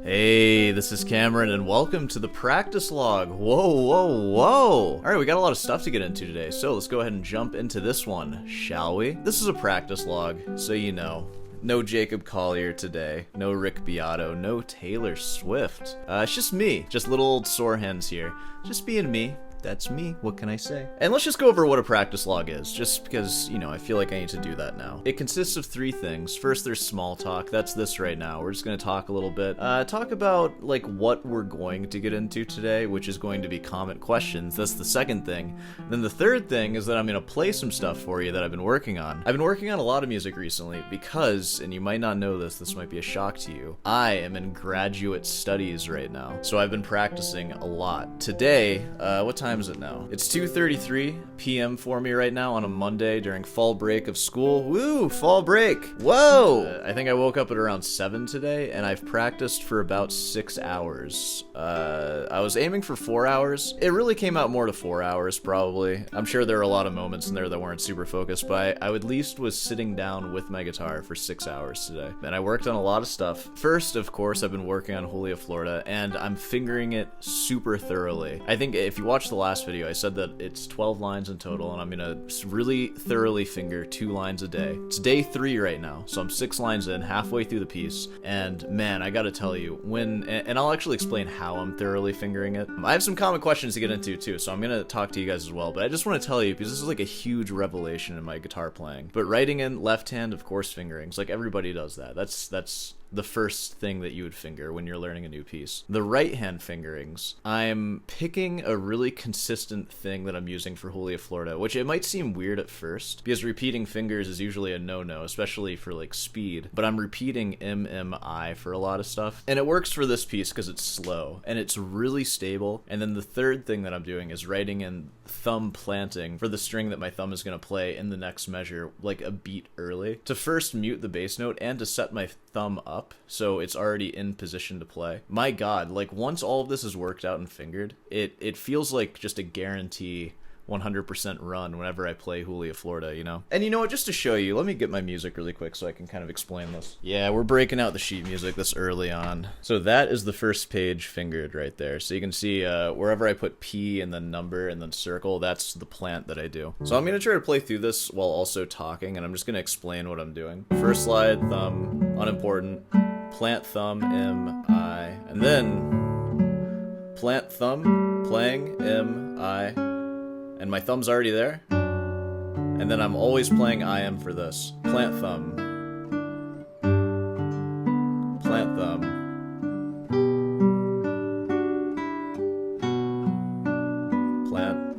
Hey, this is Cameron, and welcome to the practice log. Whoa. Alright, we got a lot of stuff to get into today, so let's go ahead and jump into this one, shall we? This is a practice log, so you know. No Jacob Collier today, no Rick Beato, no Taylor Swift. It's just me, just little old sore hands here. Just being me. That's me, what can I say? And let's just go over what a practice log is, just because, you know, I feel like I need to do that now. It consists of three things. First, there's small talk. That's this right now. We're just going to talk a little bit. Talk about, like, what we're going to get into today, which is going to be comment questions. That's the second thing. Then the third thing is that I'm going to play some stuff for you that I've been working on. I've been working on a lot of music recently because, and you might not know this might be a shock to you, I am in graduate studies right now. So I've been practicing a lot. Today, what time is it now? It's 2:33 p.m. for me right now on a Monday during fall break of school. Woo, fall break. Whoa! I think I woke up at around 7 today, and I've practiced for about 6 hours. I was aiming for 4 hours. It really came out more to 4 hours, probably. I'm sure there were a lot of moments in there that weren't super focused, but I at least was sitting down with my guitar for 6 hours today. And I worked on a lot of stuff. First, of course, I've been working on Julia Florida, and I'm fingering it super thoroughly. I think if you watch the last video, I said that it's 12 lines in total, and I'm gonna really thoroughly finger 2 lines a day. It's day 3 right now, so I'm 6 lines in, halfway through the piece, and man, I gotta tell you, and I'll actually explain how I'm thoroughly fingering it. I have some common questions to get into too, so I'm gonna talk to you guys as well, but I just want to tell you, because this is like a huge revelation in my guitar playing. But writing in left hand, of course, fingerings, like everybody does that. That's the first thing that you would finger when you're learning a new piece. The right hand fingerings, I'm picking a really consistent thing that I'm using for Julia Florida, which it might seem weird at first, because repeating fingers is usually a no-no, especially for like speed, but I'm repeating M-M-I for a lot of stuff, and it works for this piece because it's slow, and it's really stable. And then the third thing that I'm doing is writing in thumb planting for the string that my thumb is going to play in the next measure, like a beat early, to first mute the bass note and to set my thumb up so it's already in position to play. My god, like once all of this is worked out and fingered, it feels like just a guarantee 100% run whenever I play Julia Florida, you know? And you know what, just to show you, let me get my music really quick so I can kind of explain this. Yeah, we're breaking out the sheet music this early on. So that is the first page fingered right there. So you can see wherever I put P and then number and then circle, that's the plant that I do. So I'm gonna try to play through this while also talking, and I'm just gonna explain what I'm doing. First slide, thumb, unimportant, plant thumb, M, I, and then plant thumb, playing, M, I, and my thumb's already there, and then I'm always playing IM for this. Plant thumb, plant thumb, plant.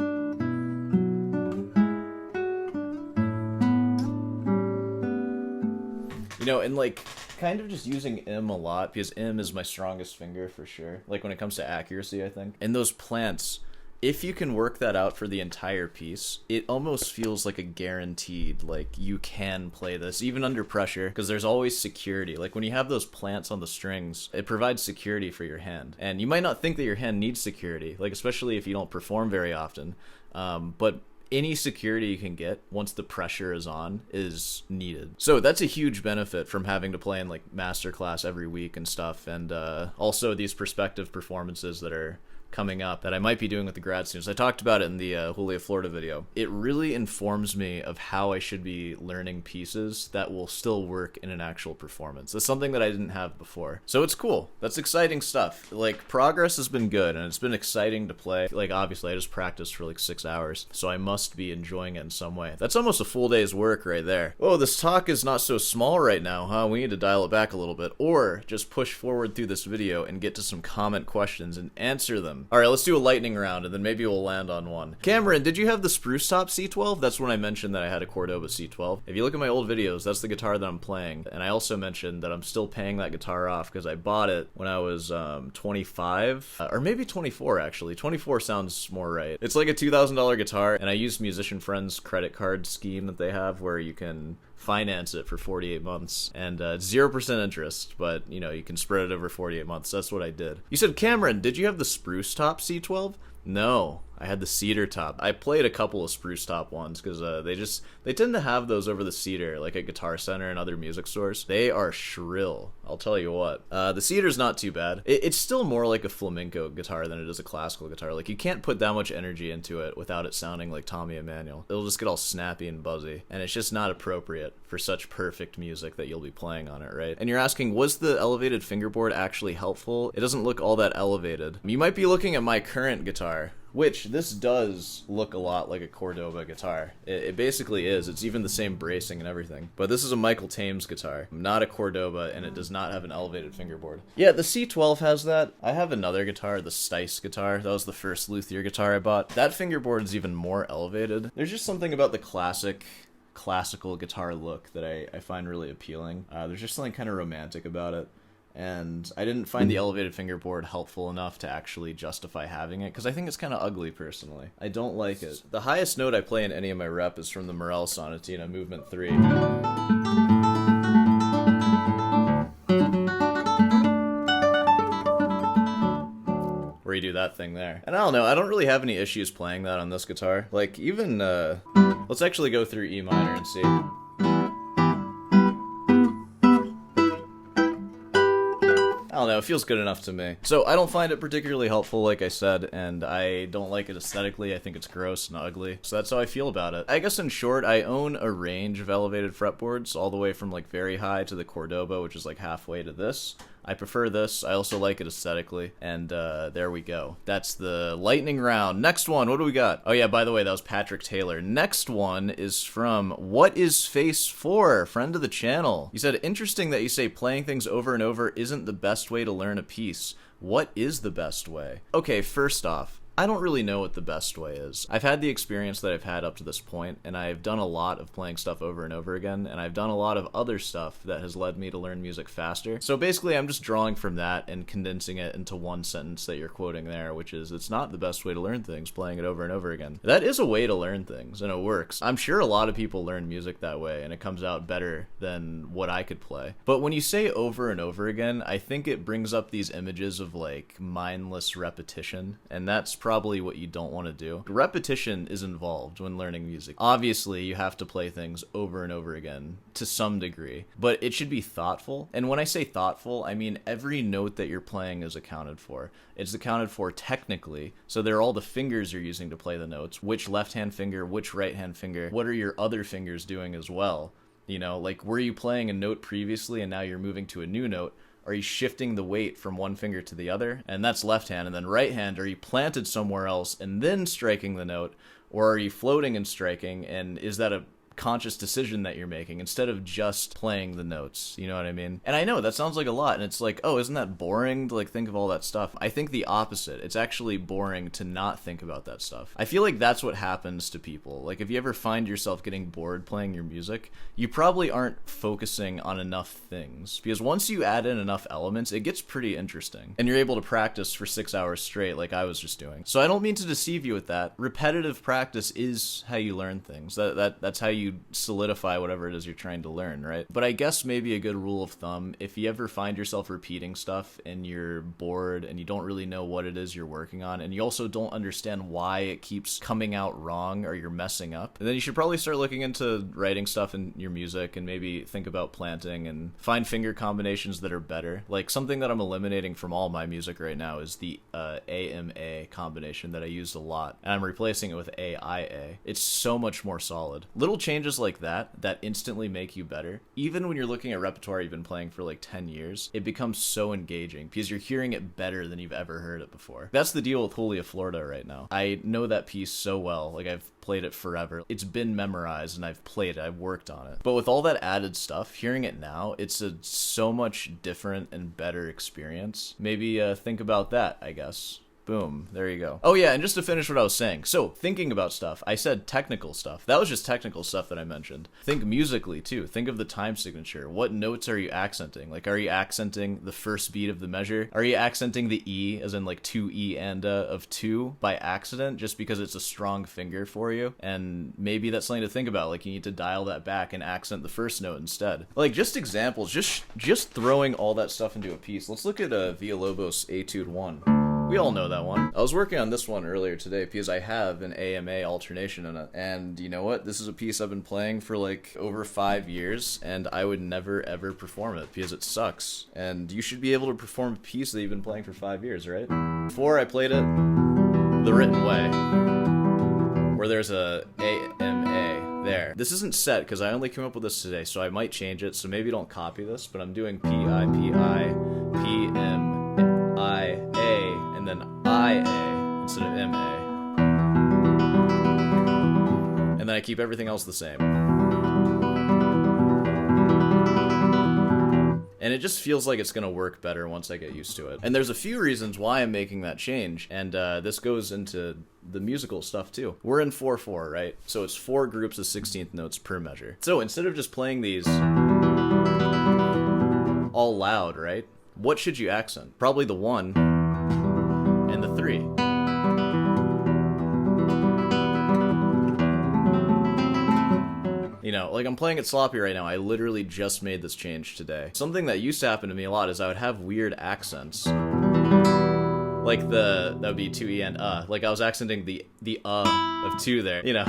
You know, and like kind of just using M a lot, because M is my strongest finger for sure, like when it comes to accuracy, I think. And those plants, if you can work that out for the entire piece, it almost feels like a guaranteed, like you can play this even under pressure, because there's always security. Like when you have those plants on the strings, it provides security for your hand. And you might not think that your hand needs security, like especially if you don't perform very often, but any security you can get once the pressure is on is needed. So that's a huge benefit from having to play in like masterclass every week and stuff, and also these perspective performances that are coming up that I might be doing with the grad students. I talked about it in the Julia Florida video. It really informs me of how I should be learning pieces that will still work in an actual performance. That's something that I didn't have before. So it's cool. That's exciting stuff. Like, progress has been good, and it's been exciting to play. Like, obviously, I just practiced for like 6 hours, so I must be enjoying it in some way. That's almost a full day's work right there. Oh, this talk is not so small right now, huh? We need to dial it back a little bit, or just push forward through this video and get to some comment questions and answer them. Alright, let's do a lightning round, and then maybe we'll land on one. Cameron, did you have the Spruce Top C12? That's when I mentioned that I had a Cordoba C12. If you look at my old videos, that's the guitar that I'm playing. And I also mentioned that I'm still paying that guitar off because I bought it when I was 25, or maybe 24 actually. 24 sounds more right. It's like a $2,000 guitar, and I used Musician Friends credit card scheme that they have where you can finance it for 48 months, and it's 0% interest, but you know, you can spread it over 48 months. That's what I did. You said, Cameron, did you have the Spruce Top C12? No, I had the cedar top. I played a couple of spruce top ones because they tend to have those over the cedar, like at Guitar Center and other music stores. They are shrill, I'll tell you what. The cedar's not too bad. It's still more like a flamenco guitar than it is a classical guitar. Like, you can't put that much energy into it without it sounding like Tommy Emmanuel. It'll just get all snappy and buzzy, and it's just not appropriate for such perfect music that you'll be playing on it, right? And you're asking, was the elevated fingerboard actually helpful? It doesn't look all that elevated. You might be looking at my current guitar, which this does look a lot like a Cordoba guitar. It basically is. It's even the same bracing and everything. But this is a Michael Thames guitar, not a Cordoba, and it does not have an elevated fingerboard. Yeah, the C12 has that. I have another guitar, the Stice guitar. That was the first luthier guitar I bought. That fingerboard is even more elevated. There's just something about the classical guitar look that I find really appealing. There's just something kind of romantic about it. And I didn't find the elevated fingerboard helpful enough to actually justify having it, because I think it's kind of ugly, personally. I don't like it. The highest note I play in any of my rep is from the Morel Sonatina, Movement 3. Where you do that thing there. And I don't know, I don't really have any issues playing that on this guitar. Like, even, let's actually go through E minor and see. I don't know, it feels good enough to me. So I don't find it particularly helpful, like I said, and I don't like it aesthetically. I think it's gross and ugly. So that's how I feel about it. I guess in short, I own a range of elevated fretboards, all the way from like very high to the Cordoba, which is like halfway to this. I prefer this. I also like it aesthetically. And there we go. That's the lightning round. Next one, what do we got? Oh yeah, by the way, that was Patrick Taylor. Next one is from What Is Face For? Friend of the channel. He said, interesting that you say playing things over and over isn't the best way to learn a piece. What is the best way? Okay, first off, I don't really know what the best way is. I've had the experience that I've had up to this point, and I've done a lot of playing stuff over and over again, and I've done a lot of other stuff that has led me to learn music faster. So basically, I'm just drawing from that and condensing it into one sentence that you're quoting there, which is, it's not the best way to learn things, playing it over and over again. That is a way to learn things, and it works. I'm sure a lot of people learn music that way, and it comes out better than what I could play. But when you say over and over again, I think it brings up these images of, like, mindless repetition, and that's probably what you don't want to do. Repetition is involved when learning music. Obviously, you have to play things over and over again to some degree, but it should be thoughtful. And when I say thoughtful, I mean every note that you're playing is accounted for. It's accounted for technically, so there are all the fingers you're using to play the notes, which left-hand finger, which right-hand finger, what are your other fingers doing as well? You know, like, were you playing a note previously and now you're moving to a new note? Are you shifting the weight from one finger to the other? And that's left hand. And then right hand, are you planted somewhere else and then striking the note? Or are you floating and striking? And is that a conscious decision that you're making instead of just playing the notes? You know what I mean? And I know that sounds like a lot, and it's like, oh, isn't that boring to like think of all that stuff? I think the opposite. It's actually boring to not think about that stuff. I feel like that's what happens to people. Like, if you ever find yourself getting bored playing your music, you probably aren't focusing on enough things, because once you add in enough elements, it gets pretty interesting, and you're able to practice for 6 hours straight like I was just doing. So I don't mean to deceive you with that. Repetitive practice is how you learn things. That's how you solidify whatever it is you're trying to learn, right? But I guess maybe a good rule of thumb, if you ever find yourself repeating stuff and you're bored and you don't really know what it is you're working on, and you also don't understand why it keeps coming out wrong or you're messing up, then you should probably start looking into writing stuff in your music and maybe think about planting and find finger combinations that are better. Like, something that I'm eliminating from all my music right now is the AMA combination that I used a lot, and I'm replacing it with AIA. It's so much more solid. Little changes like that instantly make you better. Even when you're looking at repertoire you've been playing for like 10 years, it becomes so engaging because you're hearing it better than you've ever heard it before. That's the deal with Julia Florida right now. I know that piece so well. Like, I've played it forever. It's been memorized and I've played it. I've worked on it. But with all that added stuff, hearing it now, it's a so much different and better experience. Maybe think about that, I guess. Boom, there you go. Oh yeah, and just to finish what I was saying, so thinking about stuff, I said technical stuff. That was just technical stuff that I mentioned. Think musically too. Think of the time signature. What notes are you accenting? Like, are you accenting the first beat of the measure? Are you accenting the E, as in like 2E and of 2 by accident, just because it's a strong finger for you? And maybe that's something to think about. Like, you need to dial that back and accent the first note instead. Like, just examples, just throwing all that stuff into a piece. Let's look at Villa-Lobos Etude 1. We all know that one. I was working on this one earlier today because I have an AMA alternation in it. And you know what? This is a piece I've been playing for like over 5 years, and I would never ever perform it because it sucks. And you should be able to perform a piece that you've been playing for 5 years, right? Before I played it the written way, where there's a AMA there. This isn't set because I only came up with this today, so I might change it, so maybe don't copy this, but I'm doing P-I-P-I, P-M-I-A, and then I-A instead of M-A. And then I keep everything else the same. And it just feels like it's gonna work better once I get used to it. And there's a few reasons why I'm making that change, and this goes into the musical stuff too. We're in 4/4, right? So it's 4 groups of 16th notes per measure. So instead of just playing these all loud, right? What should you accent? Probably the 1 and the 3. You know, like I'm playing it sloppy right now. I literally just made this change today. Something that used to happen to me a lot is I would have weird accents. Like that would be 2E and like I was accenting the of 2 there, you know.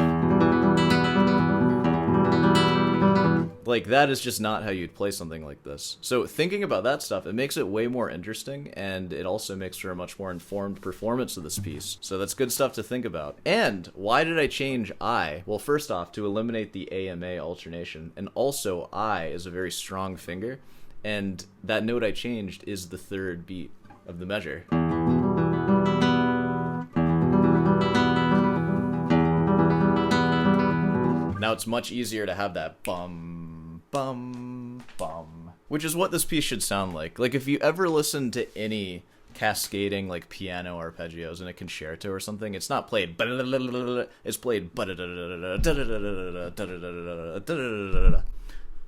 Like, that is just not how you'd play something like this. So thinking about that stuff, it makes it way more interesting, and it also makes for a much more informed performance of this piece. So that's good stuff to think about. And why did I change I? Well, first off, to eliminate the AMA alternation, and also I is a very strong finger, and that note I changed is the 3rd beat of the measure. Now it's much easier to have that bum, bum, bum, which is what this piece should sound like. Like, if you ever listen to any cascading, like, piano arpeggios in a concerto or something, it's not played, it's played.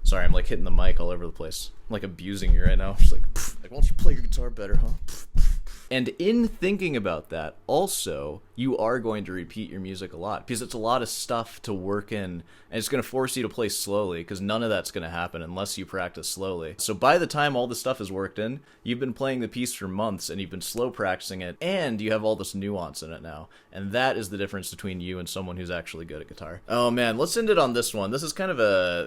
Sorry, I'm, like, hitting the mic all over the place. I'm, like, abusing you right now. Just like, why don't you play your guitar better, huh? And in thinking about that, also, you are going to repeat your music a lot because it's a lot of stuff to work in, and it's going to force you to play slowly because none of that's going to happen unless you practice slowly. So by the time all the stuff is worked in, you've been playing the piece for months and you've been slow practicing it, and you have all this nuance in it now. And that is the difference between you and someone who's actually good at guitar. Oh man, let's end it on this one. This is kind of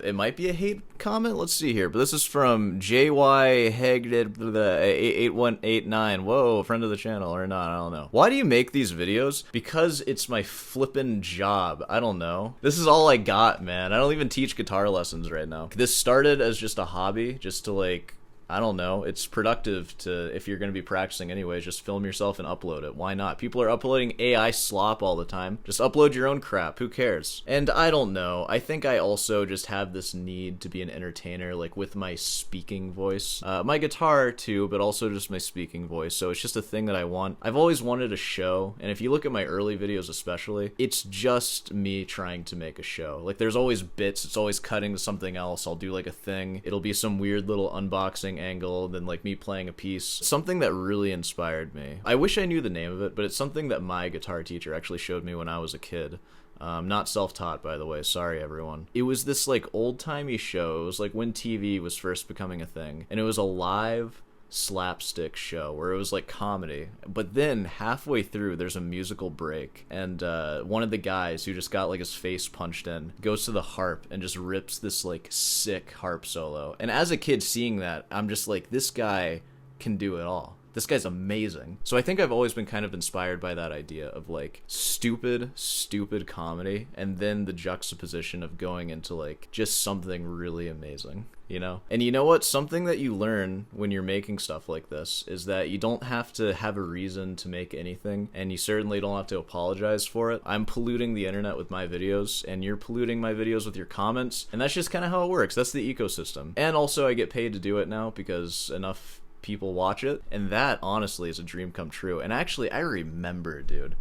it might be a hate comment. Let's see here. But this is from JY Hegded 8189. Whoa, friend of the channel or not, I don't know. Why do you make these videos? Because it's my flippin' job. I don't know. This is all I got, man. I don't even teach guitar lessons right now. This started as just a hobby, just to like, I don't know, it's productive to, if you're going to be practicing anyways, just film yourself and upload it. Why not? People are uploading AI slop all the time. Just upload your own crap. Who cares? And I don't know. I think I also just have this need to be an entertainer, like with my speaking voice. My guitar too, but also just my speaking voice. So it's just a thing that I want. I've always wanted a show, and if you look at my early videos especially, it's just me trying to make a show. Like, there's always bits. It's always cutting to something else. I'll do like a thing. It'll be some weird little unboxing angle, then like me playing a piece. Something that really inspired me. I wish I knew the name of it, but it's something that my guitar teacher actually showed me when I was a kid. Not self-taught, by the way. Sorry, everyone. It was this like old-timey show. It was like when TV was first becoming a thing, and it was a live slapstick show where it was like comedy, but then halfway through there's a musical break, and one of the guys who just got like his face punched in goes to the harp and just rips this like sick harp solo. And as a kid seeing that, I'm just like, this guy can do it all. This guy's amazing. So I think I've always been kind of inspired by that idea of like stupid comedy, and then the juxtaposition of going into like just something really amazing, you know? And you know what? Something that you learn when you're making stuff like this is that you don't have to have a reason to make anything, and you certainly don't have to apologize for it. I'm polluting the internet with my videos, and you're polluting my videos with your comments, and that's just kind of how it works. That's the ecosystem. And also I get paid to do it now because enough people watch it, and that honestly is a dream come true. And actually, I remember, dude,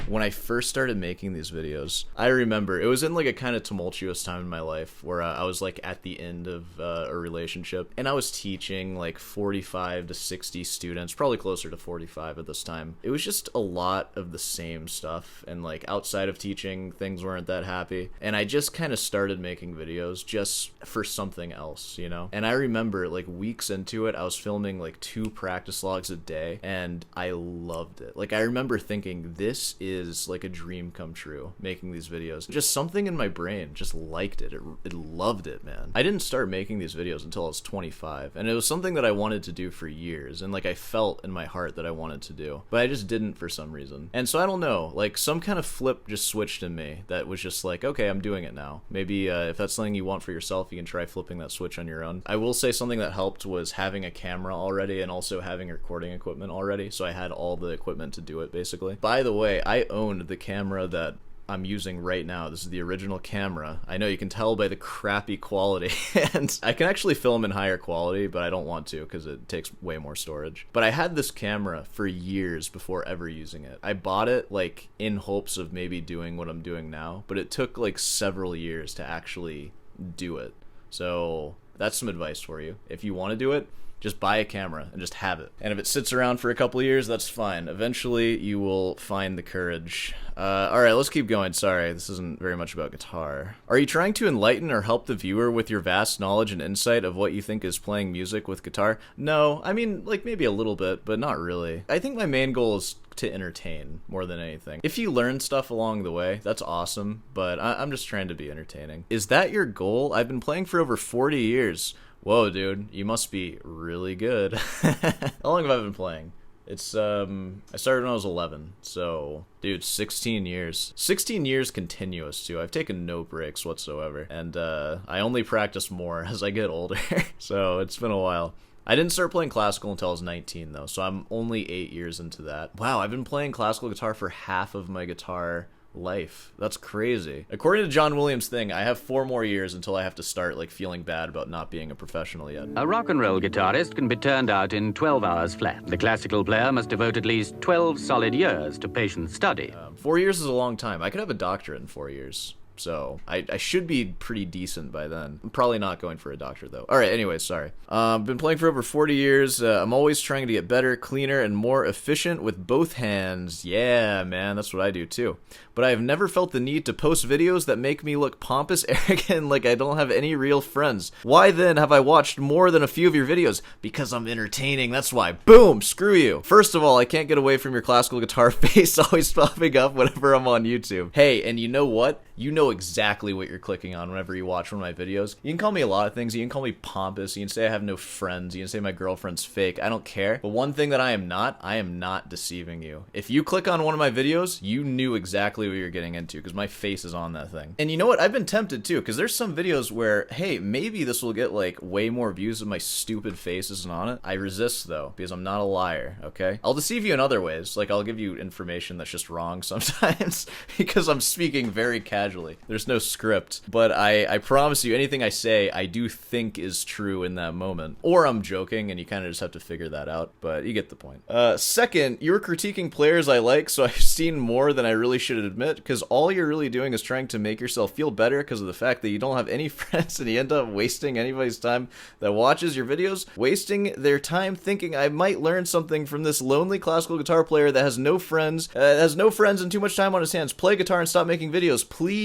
When I first started making these videos, I remember it was in like a kind of tumultuous time in my life where I was like at the end of a relationship, and I was teaching like 45 to 60 students, probably closer to 45 at this time. It was just a lot of the same stuff, and like outside of teaching, things weren't that happy, and I just kind of started making videos just for something else, you know? And I remember like weeks into it, I was filming like 2 practice logs a day, and I loved it. Like I remember thinking, this is like a dream come true, making these videos. Just something in my brain just liked it. It loved it, man. I didn't start making these videos until I was 25, and it was something that I wanted to do for years, and like I felt in my heart that I wanted to do, but I just didn't for some reason. And so I don't know, like some kind of flip just switched in me that was just like, okay, I'm doing it now. Maybe if that's something you want for yourself, you can try flipping that switch on your own. I will say something that helped was having a camera already and also having recording equipment already, so I had all the equipment to do it basically. By the way, I owned the camera that I'm using right now. This is the original camera. I know you can tell by the crappy quality, and I can actually film in higher quality, but I don't want to because it takes way more storage. But I had this camera for years before ever using it. I bought it like in hopes of maybe doing what I'm doing now, but it took like several years to actually do it. So that's some advice for you. If you want to do it, just buy a camera and just have it. And if it sits around for a couple of years, that's fine. Eventually, you will find the courage. Alright, let's keep going. Sorry, this isn't very much about guitar. Are you trying to enlighten or help the viewer with your vast knowledge and insight of what you think is playing music with guitar? No, I mean, like maybe a little bit, but not really. I think my main goal is to entertain more than anything. If you learn stuff along the way, that's awesome, but I'm just trying to be entertaining. Is that your goal? I've been playing for over 40 years. Whoa, dude, you must be really good. How long have I been playing? It's, I started when I was 11, so, dude, 16 years. 16 years continuous, too. I've taken no breaks whatsoever, and, I only practice more as I get older, so it's been a while. I didn't start playing classical until I was 19, though, so I'm only 8 years into that. Wow, I've been playing classical guitar for half of my guitar life. That's crazy. According to John Williams' thing, I have 4 more years until I have to start like feeling bad about not being a professional yet. A rock and roll guitarist can be turned out in 12 hours flat. The classical player must devote at least 12 solid years to patient study. 4 years is a long time. I could have a doctorate in 4 years. So I should be pretty decent by then. I'm probably not going for a doctor though. Alright, anyways, sorry. Been playing for over 40 years. I'm always trying to get better, cleaner, and more efficient with both hands. Yeah, man, that's what I do too. But I have never felt the need to post videos that make me look pompous, arrogant, like I don't have any real friends. Why then have I watched more than a few of your videos? Because I'm entertaining, that's why. Boom! Screw you! First of all, I can't get away from your classical guitar face always popping up whenever I'm on YouTube. Hey, and you know what? You know exactly what you're clicking on whenever you watch one of my videos. You can call me a lot of things. You can call me pompous. You can say I have no friends. You can say my girlfriend's fake. I don't care. But one thing that I am not deceiving you. If you click on one of my videos, you knew exactly what you're getting into because my face is on that thing. And you know what? I've been tempted too because there's some videos where, hey, maybe this will get like way more views if my stupid face isn't on it. I resist though because I'm not a liar, okay? I'll deceive you in other ways. Like I'll give you information that's just wrong sometimes because I'm speaking very casually. There's no script, but I promise you anything I say I do think is true in that moment. Or I'm joking and you kind of just have to figure that out, but you get the point. Second, you're critiquing players I like, so I've seen more than I really should admit because all you're really doing is trying to make yourself feel better because of the fact that you don't have any friends and you end up wasting anybody's time that watches your videos, wasting their time thinking I might learn something from this lonely classical guitar player that has no friends and too much time on his hands. Play guitar and stop making videos, please.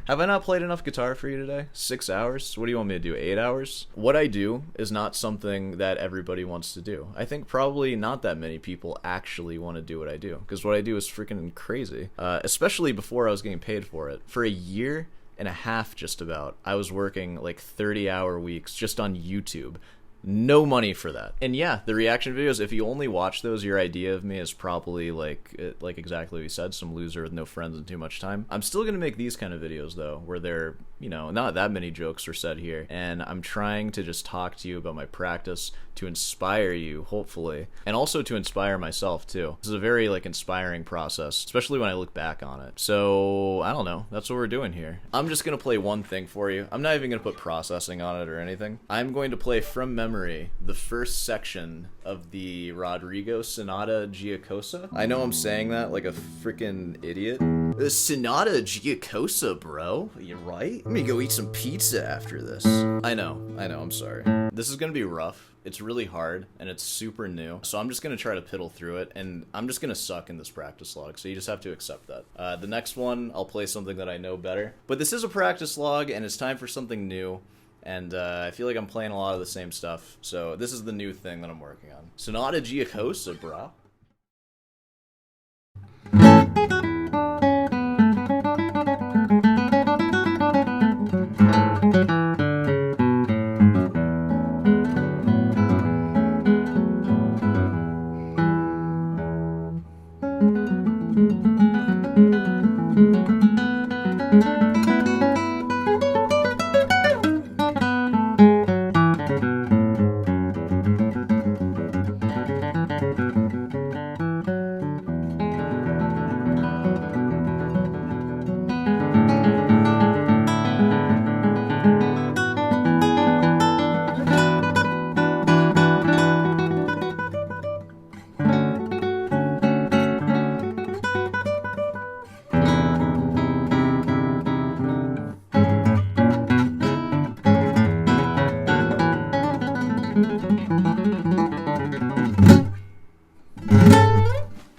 Have I not played enough guitar for you today? 6 hours? What do you want me to do, 8 hours? What I do is not something that everybody wants to do. I think probably not that many people actually want to do what I do, because what I do is freaking crazy, especially before I was getting paid for it. For a year and a half just about, I was working like 30-hour weeks just on YouTube. No money for that. And yeah, the reaction videos, if you only watch those, your idea of me is probably like exactly what you said, some loser with no friends and too much time. I'm still gonna make these kind of videos though, where they're, you know, not that many jokes are said here, and I'm trying to just talk to you about my practice to inspire you, hopefully, and also to inspire myself too. This is a very like inspiring process, especially when I look back on it. So I don't know, that's what we're doing here. I'm just gonna play one thing for you. I'm not even gonna put processing on it or anything. I'm going to play from memory memory the first section of the Rodrigo Sonata Giacosa. I know I'm saying that like a freaking idiot. The Sonata Giacosa, bro. You right? I'm gonna go eat some pizza after this. I know, I'm sorry. This is gonna be rough. It's really hard, and it's super new, so I'm just going to try to piddle through it, and I'm just going to suck in this practice log, so you just have to accept that. The next one, I'll play something that I know better. But this is a practice log, and it's time for something new, and I feel like I'm playing a lot of the same stuff, so this is the new thing that I'm working on. Sonata Giacosa, bro.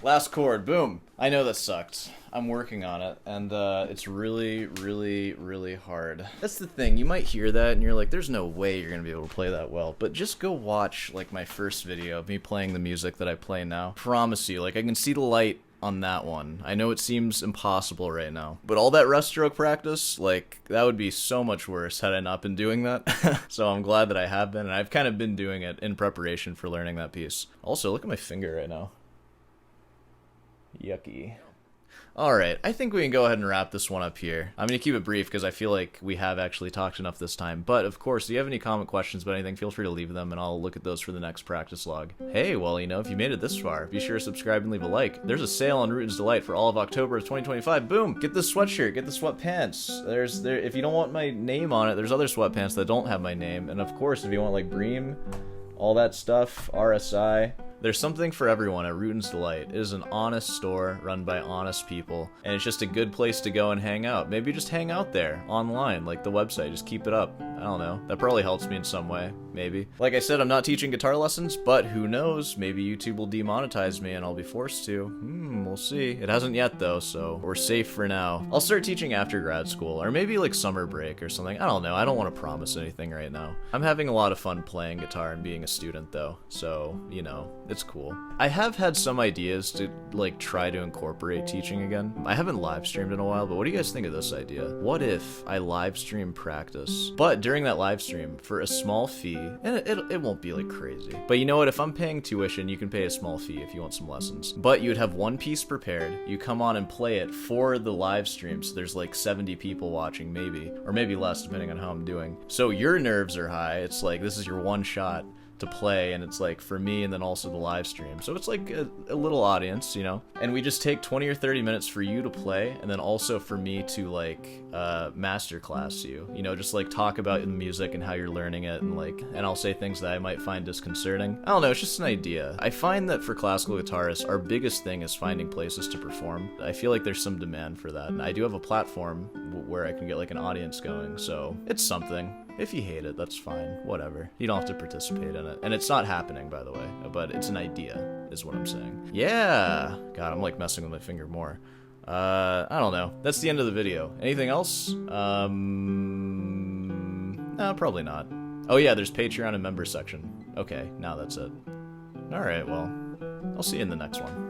Last chord, boom. I know that sucked. I'm working on it, and it's really, really, really hard. That's the thing, you might hear that and you're like, there's no way you're gonna be able to play that well, but just go watch like my first video of me playing the music that I play now. Promise you, like I can see the light on that one. I know it seems impossible right now, but all that rest stroke practice, like that would be so much worse had I not been doing that. So I'm glad that I have been, and I've kind of been doing it in preparation for learning that piece. Also, look at my finger right now. Yucky. Alright, I think we can go ahead and wrap this one up here. I'm going to keep it brief because I feel like we have actually talked enough this time. But, of course, if you have any comment questions about anything, feel free to leave them and I'll look at those for the next practice log. Hey, well, you know, if you made it this far, be sure to subscribe and leave a like. There's a sale on Rootin's Delight for all of October of 2025. Boom! Get this sweatshirt, get the sweatpants. If you don't want my name on it, there's other sweatpants that don't have my name. And, of course, if you want, like, Bream, all that stuff, RSI... There's something for everyone at Rootin's Delight. It is an honest store run by honest people, and it's just a good place to go and hang out. Maybe just hang out there, online, like the website, just keep it up. I don't know. That probably helps me in some way, maybe. Like I said, I'm not teaching guitar lessons, but who knows? Maybe YouTube will demonetize me and I'll be forced to. We'll see. It hasn't yet though, so we're safe for now. I'll start teaching after grad school, or maybe like summer break or something. I don't know. I don't want to promise anything right now. I'm having a lot of fun playing guitar and being a student though, so, you know, it's cool. I have had some ideas to like try to incorporate teaching again. I haven't live streamed in a while, but what do you guys think of this idea? What if I live stream practice, but during that live stream for a small fee, and it won't be like crazy, but you know what, if I'm paying tuition, you can pay a small fee if you want some lessons, but you'd have one piece prepared, you come on and play it for the live stream, so there's like 70 people watching maybe, or maybe less depending on how I'm doing, so your nerves are high. It's like this is your one shot to play, and it's like for me and then also the live stream, so it's like a little audience, you know, and we just take 20 or 30 minutes for you to play, and then also for me to like masterclass you, you know, just like talk about the music and how you're learning it, and like, and I'll say things that I might find disconcerting. I don't know, it's just an idea. I find that for classical guitarists, our biggest thing is finding places to perform. I feel like there's some demand for that, and I do have a platform where I can get like an audience going, so it's something. If you hate it, that's fine. Whatever. You don't have to participate in it. And it's not happening, by the way. But it's an idea, is what I'm saying. Yeah! God, I'm like messing with my finger more. I don't know. That's the end of the video. Anything else? No, probably not. Oh yeah, there's Patreon and member section. Okay, now that's it. Alright, well, I'll see you in the next one.